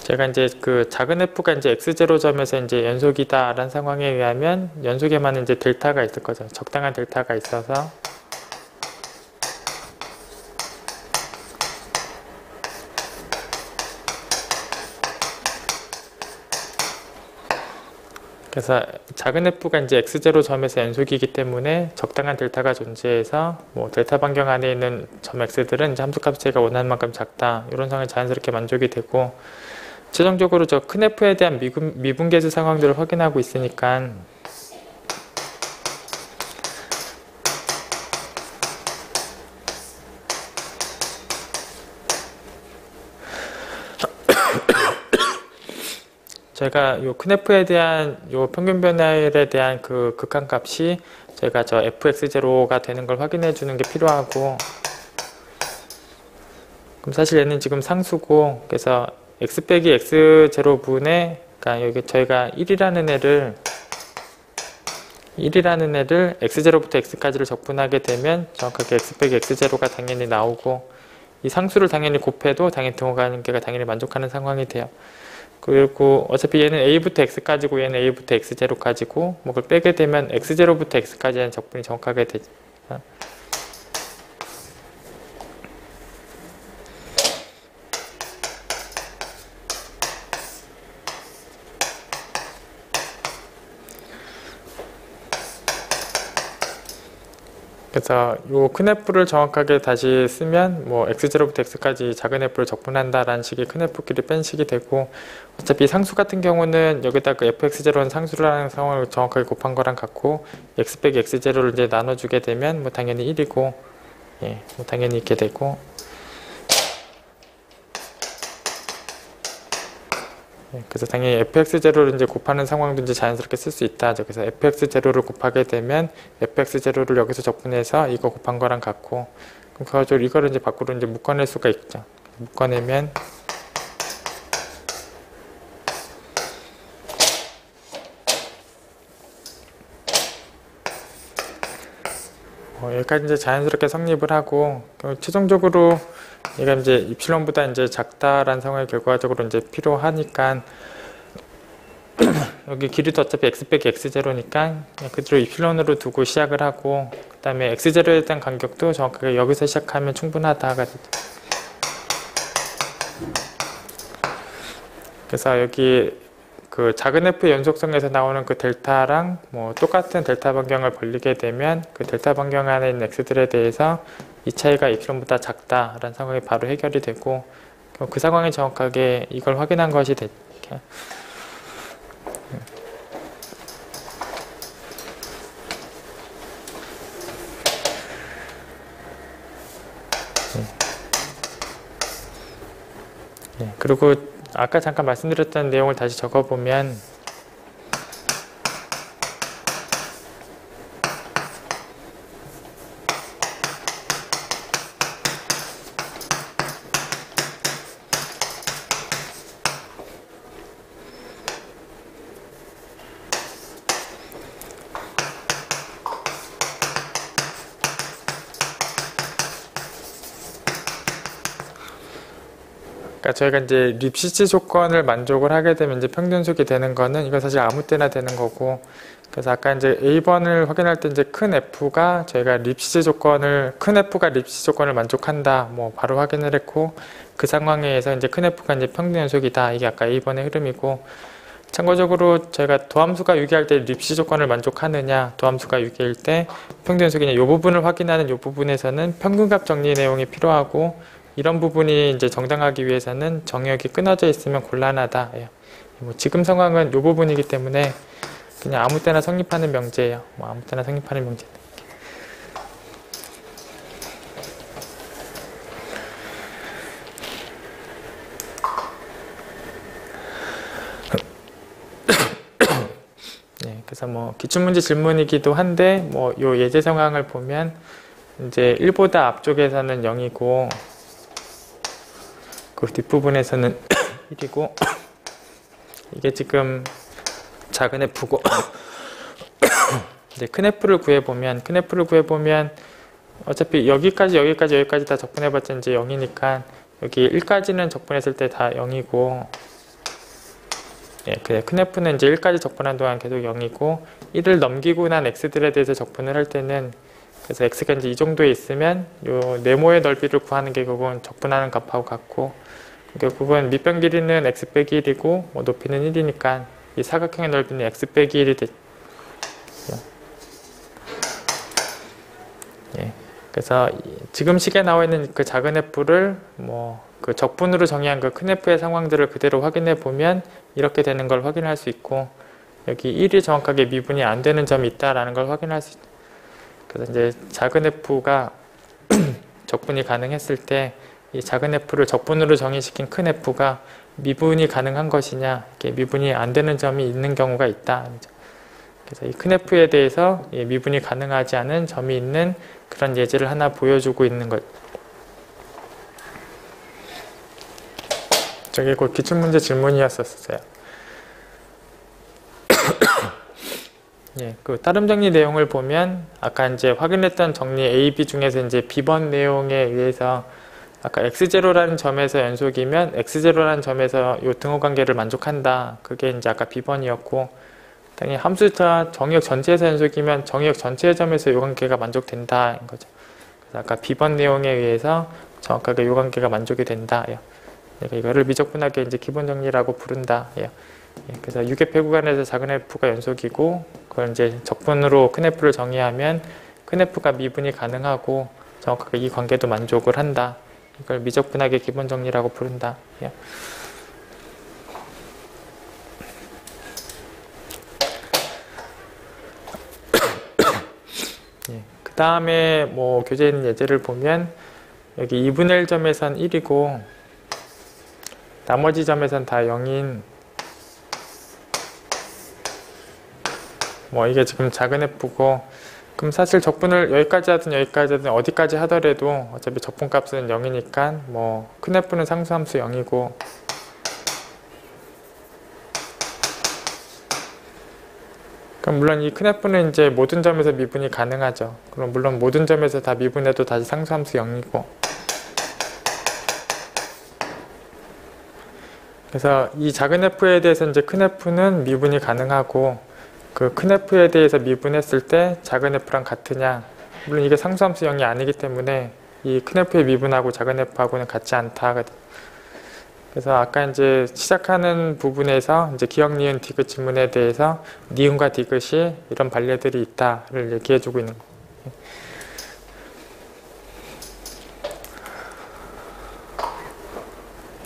제가 이제 그 작은 F가 이제 x0점에서 이제 연속이다라는 상황에 의하면 연속에만 이제 델타가 있을 거죠. 적당한 델타가 있어서 그래서 작은 F가 이제 x0점에서 연속이기 때문에 적당한 델타가 존재해서 뭐 델타 반경 안에 있는 점 x들은 이제 함수값 제가 원하는 만큼 작다. 이런 상황이 자연스럽게 만족이 되고 최종적으로 저 큰 F에 대한 미분계수 상황들을 확인하고 있으니까 제가 요 큰 F에 대한 요 평균 변화율에 대한 그 극한값이 제가 저 fx0가 되는 걸 확인해 주는 게 필요하고 그럼 사실 얘는 지금 상수고 그래서 x 빼기 x0분의 그러니까 여기 저희가 1이라는 애를 x0부터 x까지를 적분하게 되면 정확하게 x 빼기 x0가 당연히 나오고 이 상수를 당연히 곱해도 당연히 등호관계가 당연히 만족하는 상황이 돼요. 그리고 어차피 얘는 a부터 x까지고 얘는 a부터 x0까지고 뭐 그걸 빼게 되면 x0부터 x까지의 적분이 정확하게 되죠. 그래서 요 큰 F를 정확하게 다시 쓰면 뭐 x0부터 x까지 작은 F를 적분한다라는 식의 큰 F끼리 뺀 식이 되고, 어차피 상수 같은 경우는 여기다 그 fx0는 상수라는 상황을 정확하게 곱한 거랑 같고 x 빼기 x0를 이제 나눠주게 되면 뭐 당연히 1이고 예, 뭐 당연히 있게 되고, 그래서 당연히 fx0를 이제 곱하는 상황도 이제 자연스럽게 쓸 수 있다. 그래서 fx0를 곱하게 되면 fx0를 여기서 적분해서 이거 곱한 거랑 같고, 그럼 그거를 이거를 이제 밖으로 이제 묶어낼 수가 있죠. 묶어내면 여기까지 이제 자연스럽게 성립을 하고, 최종적으로 얘가 이제 입실론보다 이제 작다라는 상황이 결과적으로 이제 필요하니까 여기 길이도 어차피 x 빼기 x0니까 그대로 입실론으로 두고 시작을 하고, 그 다음에 x0에 대한 간격도 정확하게 여기서 시작하면 충분하다가 되죠. 그래서 여기 그 작은 f 연속성에서 나오는 그 델타랑 뭐 똑같은 델타 반경을 벌리게 되면 그 델타 반경 안에 있는 x들에 대해서 이 차이가 입실론보다 작다라는 상황이 바로 해결이 되고, 그 상황에 정확하게 이걸 확인한 것이 됐죠. 그리고 아까 잠깐 말씀드렸던 내용을 다시 적어보면 저희가 이제 립시츠 조건을 만족을 하게 되면 이제 평균속이 되는 거는 이건 사실 아무 때나 되는 거고, 그래서 아까 이제 A번을 확인할 때 이제 큰 F가 저희가 립시츠 조건을 큰 F가 립시츠 조건을 만족한다 뭐 바로 확인을 했고, 그 상황에서 이제 큰 F가 이제 평균 연속이다, 이게 아까 A번의 흐름이고, 참고적으로 저희가 도함수가 유기할 때 립시츠 조건을 만족하느냐, 도함수가 유기일 때 평균 연속이냐, 이 부분을 확인하는 이 부분에서는 평균값 정리 내용이 필요하고, 이런 부분이 이제 정당하기 위해서는 정역이 끊어져 있으면 곤란하다. 뭐 지금 상황은 이 부분이기 때문에 그냥 아무 때나 성립하는 명제예요. 뭐 아무 때나 성립하는 명제. 그래서 뭐 기출문제 질문이기도 한데, 뭐 요 예제 상황을 보면 이제 1보다 앞쪽에서는 0이고 그 뒷부분에서는 1이고 이게 지금 작은 F고 이제 큰 F를 구해보면 어차피 여기까지 다 적분해봤자 이제 0이니까 여기 1까지는 적분했을 때 다 0이고, 그래 큰 F는 이제 1까지 적분한 동안 계속 0이고, 1을 넘기고 난 X들에 대해서 적분을 할 때는, 그래서 X가 이제 이 정도에 있으면 요 네모의 넓이를 구하는 게 결국은 적분하는 값하고 같고, 결국은 밑변 길이는 x 빼기 1이고 뭐 높이는 1이니까 이 사각형의 넓이는 x 빼기 1이 되죠. 그래서 지금 식에 나와 있는 그 작은 f를 뭐 그 적분으로 정의한 그 큰 f의 상황들을 그대로 확인해 보면 이렇게 되는 걸 확인할 수 있고, 여기 1이 정확하게 미분이 안 되는 점이 있다라는 걸 확인할 수 있죠. 그래서 이제 작은 f가 적분이 가능했을 때 이 작은 f를 적분으로 정의시킨 큰 f가 미분이 가능한 것이냐, 이게 미분이 안 되는 점이 있는 경우가 있다. 그래서 이 큰 f에 대해서 미분이 가능하지 않은 점이 있는 그런 예제를 하나 보여주고 있는 것. 저게 곧 기출문제 질문이었었어요. 그 따름 정리 내용을 보면 아까 이제 확인했던 정리 A, B 중에서 이제 B번 내용에 의해서 아까 x0라는 점에서 연속이면 x0라는 점에서 요 등호 관계를 만족한다. 그게 이제 아까 B번이었고, 당연히 함수차 정의역 전체에서 연속이면 정의역 전체의 점에서 요 관계가 만족된다인 거죠. 그래서 아까 B번 내용에 의해서 정확하게 요 관계가 만족이 된다. 그러니까 이거를 미적분학의 이제 기본 정리라고 부른다. 그래서 유계폐 구간에서 작은 F가 연속이고, 그걸 이제 적분으로 큰 F를 정의하면 큰 F가 미분이 가능하고 정확하게 이 관계도 만족을 한다. 이걸 미적분학의 기본 정리라고 부른다. 그 다음에 뭐 교재에 있는 예제를 보면 여기 2분의 1점에선 1이고 나머지 점에선 다 0인 뭐 이게 지금 작은 F고, 그럼 사실 적분을 여기까지 하든 여기까지 하든 어디까지 하더라도 어차피 적분값은 0이니까 뭐 큰 F는 상수함수 0이고, 그럼 물론 이 큰 F는 이제 모든 점에서 미분이 가능하죠. 그럼 물론 모든 점에서 다 미분해도 다시 상수함수 0이고, 그래서 이 작은 F에 대해서 이제 큰 F는 미분이 가능하고, 그 큰 F에 대해서 미분했을 때 작은 F랑 같으냐, 물론 이게 상수함수 0이 아니기 때문에 이 큰 F의 미분하고 작은 F하고는 같지 않다 하거든. 그래서 아까 이제 시작하는 부분에서 이제 기역, 니은, 디귿 지문에 대해서 니은과 디귿이 이런 반례들이 있다를 얘기해주고 있는 거.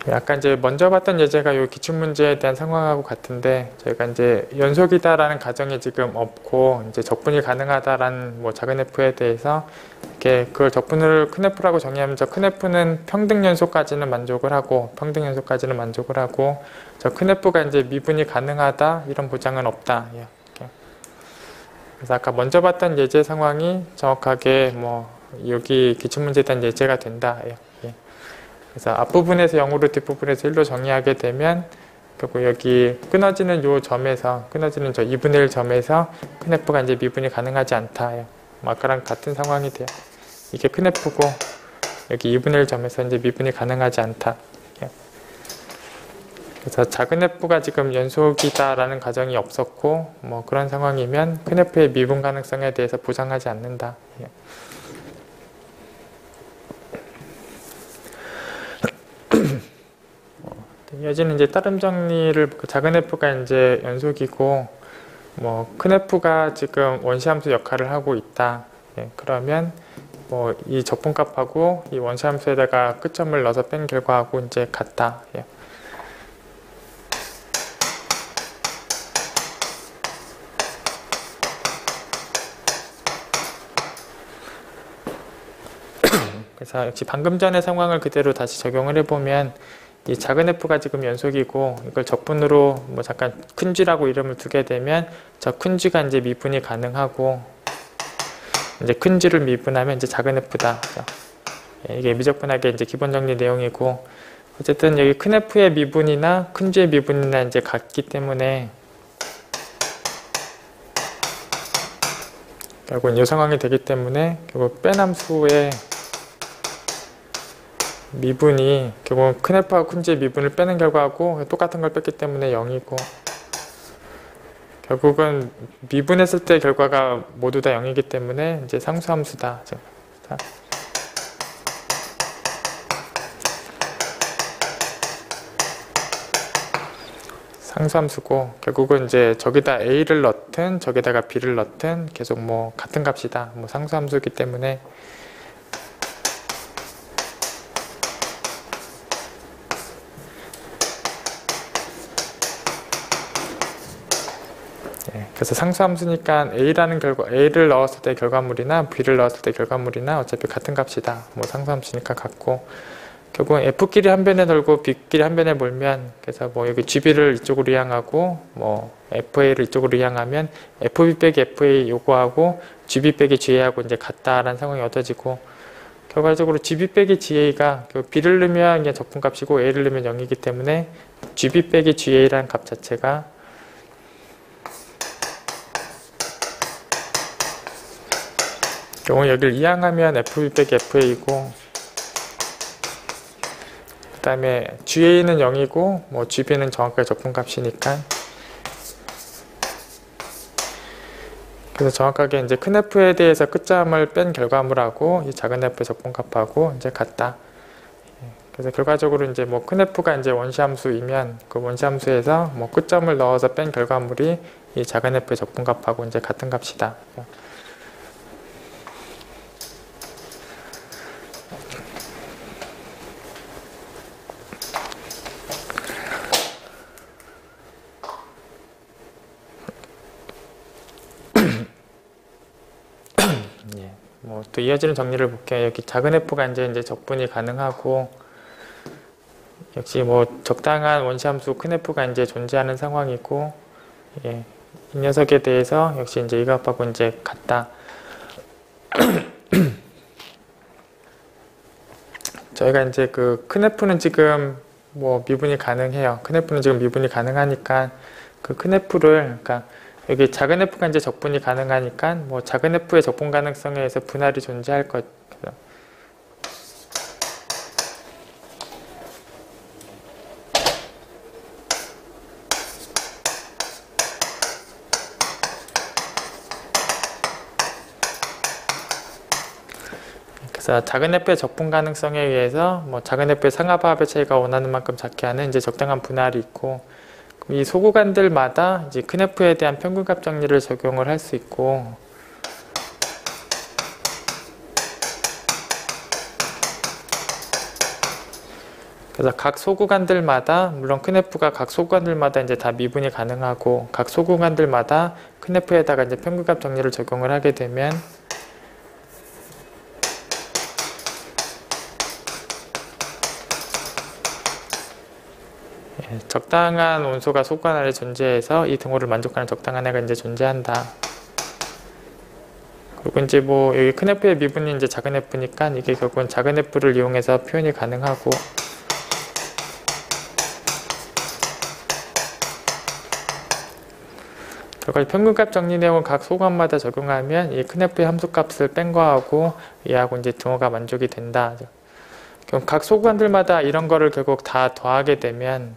약간 이제 먼저 봤던 예제가 요 기출문제에 대한 상황하고 같은데, 저희가 이제 연속이다라는 가정이 지금 없고 이제 적분이 가능하다라는 뭐 작은 F에 대해서 이렇게 그걸 적분을 큰 F라고 정의하면 저 큰 F는 평등 연속까지는 만족을 하고 저 큰 F가 이제 미분이 가능하다 이런 보장은 없다. 이렇게. 그래서 아까 먼저 봤던 예제 상황이 정확하게 뭐 여기 기출문제에 대한 예제가 된다. 그래서 앞부분에서 0으로 뒷부분에서 1로 정의하게 되면 결국 여기 끊어지는 요 점에서, 끊어지는 저 2분의 1 점에서 큰 F가 이제 미분이 가능하지 않다. 아까랑 같은 상황이 돼요. 이게 큰 F고 여기 2분의 1 점에서 이제 미분이 가능하지 않다. 그래서 작은 F가 지금 연속이다라는 가정이 없었고 뭐 그런 상황이면 큰 F의 미분 가능성에 대해서 보장하지 않는다. 이어지는 이제 따름 정리를, 작은 F가 이제 연속이고 뭐 큰 F가 지금 원시함수 역할을 하고 있다. 그러면 뭐 이 적분값하고 이 원시함수에다가 끝점을 넣어서 뺀 결과하고 이제 같다. 그래서 역시 방금 전의 상황을 그대로 다시 적용을 해보면 이 작은 F가 지금 연속이고 이걸 적분으로 뭐 잠깐 큰 G라고 이름을 두게 되면 저 큰 G가 이제 미분이 가능하고, 이제 큰 G를 미분하면 이제 작은 F다. 이게 미적분학의 이제 기본 정리 내용이고, 어쨌든 여기 큰 F의 미분이나 큰 G의 미분이나 이제 같기 때문에 결국은 이 상황이 되기 때문에 결국 뺀 함수의 미분이 결국은 큰 F하고 큰 G의 미분을 빼는 결과하고 똑같은 걸 뺐기 때문에 0이고, 결국은 미분했을 때 결과가 모두 다 0이기 때문에 이제 상수함수다. 상수함수고, 결국은 이제 저기다 A를 넣든 저기다가 B를 넣든 계속 뭐 같은 값이다. 뭐 상수함수이기 때문에 그래서 상수함수니까 A라는 A를 넣었을 때 결과물이나 B를 넣었을 때 결과물이나 어차피 같은 값이다. 뭐 상수함수니까 같고, 결국은 F끼리 한 변에 돌고 B끼리 한 변에 몰면, 그래서 뭐 여기 GB를 이쪽으로 이항하고 뭐 FA를 이쪽으로 이항하면 FB 빼기 FA 요거하고 GB 빼기 GA하고 이제 같다라는 상황이 얻어지고, 결과적으로 GB 빼기 GA가 B를 넣으면 그냥 적분값이고 A를 넣으면 0이기 때문에 GB 빼기 GA라는 값 자체가 경우 여기를 이항하면 FB 빼기 FA이고, 다음에 GA는 0이고 뭐 GB는 정확하게 적분값이니까, 그래서 정확하게 이제 큰 F에 대해서 끝점을 뺀 결과물하고 이 작은 F의 적분값하고 이제 같다. 그래서 결과적으로 이제 뭐 큰 F가 이제 원시함수이면 그 원시함수에서 뭐 끝점을 넣어서 뺀 결과물이 이 작은 F의 적분값하고 이제 같은 값이다. 뭐 또 이어지는 정리를 볼게요. 여기 작은 F가 이제 적분이 가능하고, 역시 뭐 적당한 원시함수 큰 F가 이제 존재하는 상황이고, 예, 이 녀석에 대해서 역시 이제 이 값하고 이제 같다. 저희가 이제 그 큰 F는 지금 뭐 미분이 가능해요. 큰 F는 지금 미분이 가능하니까 그 큰 F를, 그러니까 여기 작은 F가 이제 적분이 가능하니까 뭐 작은 F의 적분 가능성에 의해서 분할이 존재할 것. 그래서 작은 F의 적분 가능성에 의해서 뭐 작은 F의 상하합의 차이가 원하는 만큼 작게 하는 이제 적당한 분할이 있고, 이 소구간들마다 이제 큰 F에 대한 평균값 정리를 적용을 할 수 있고, 그래서 각 소구간들마다, 물론 큰 F가 각 소구간들마다 이제 다 미분이 가능하고, 각 소구간들마다 큰 F에다가 이제 평균값 정리를 적용을 하게 되면 적당한 온소가 소구간 안에 존재해서 이 등호를 만족하는 적당한 애가 이제 존재한다. 그리고 이제 뭐 여기 큰 F의 미분이 이제 작은 F니까 이게 결국은 작은 F를 이용해서 표현이 가능하고, 결과 평균값 정리 내용을 각 소구간마다 적용하면 이 큰 F의 함수값을 뺀 거하고 얘하고 이제 등호가 만족이 된다. 그럼 각 소구간들마다 이런 거를 결국 다 더하게 되면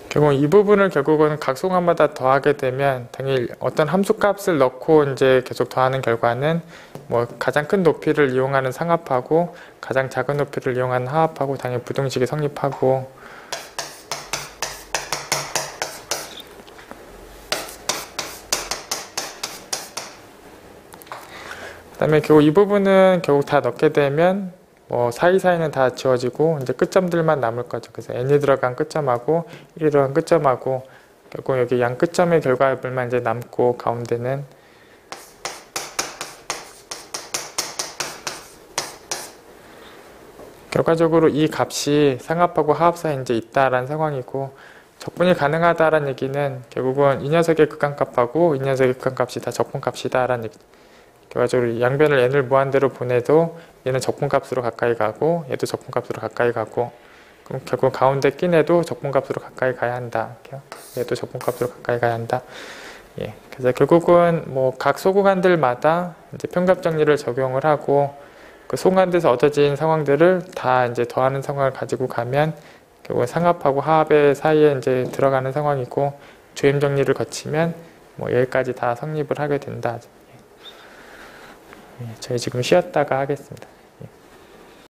결국 이 부분을 결국은 각 소구간마다 더하게 되면 당연히 어떤 함수값을 넣고 이제 계속 더하는 결과는 뭐 가장 큰 높이를 이용하는 상합하고 가장 작은 높이를 이용하는 하합하고 당연히 부등식이 성립하고, 그 다음에 결국 이 부분은 결국 다 넣게 되면 뭐 사이사이는 다 지워지고 이제 끝점들만 남을 거죠. 그래서 n이 들어간 끝점하고 1이 들어간 끝점하고 결국 여기 양 끝점의 결과물만 이제 남고, 가운데는 결과적으로 이 값이 상합하고 하합 사이에 이제 있다라는 상황이고, 적분이 가능하다라는 얘기는 결국은 이 녀석의 극한값하고 이 녀석의 극한값이 다 적분값이다라는 얘기. 결과적으로 양변을 n을 무한대로 보내도 얘는 적분값으로 가까이 가고 얘도 적분값으로 가까이 가고, 그럼 결국 가운데 낀 애도 적분값으로 가까이 가야 한다. 얘도 적분값으로 가까이 가야 한다. 예. 그래서 결국은 뭐 각 소구간들마다 이제 평균값 정리를 적용을 하고 그 소구간에서 얻어진 상황들을 다 이제 더하는 상황을 가지고 가면 결국은 상합하고 하합의 사이에 이제 들어가는 상황이고, 조임 정리를 거치면 뭐 여기까지 다 성립을 하게 된다. 저희 지금 쉬었다가 하겠습니다.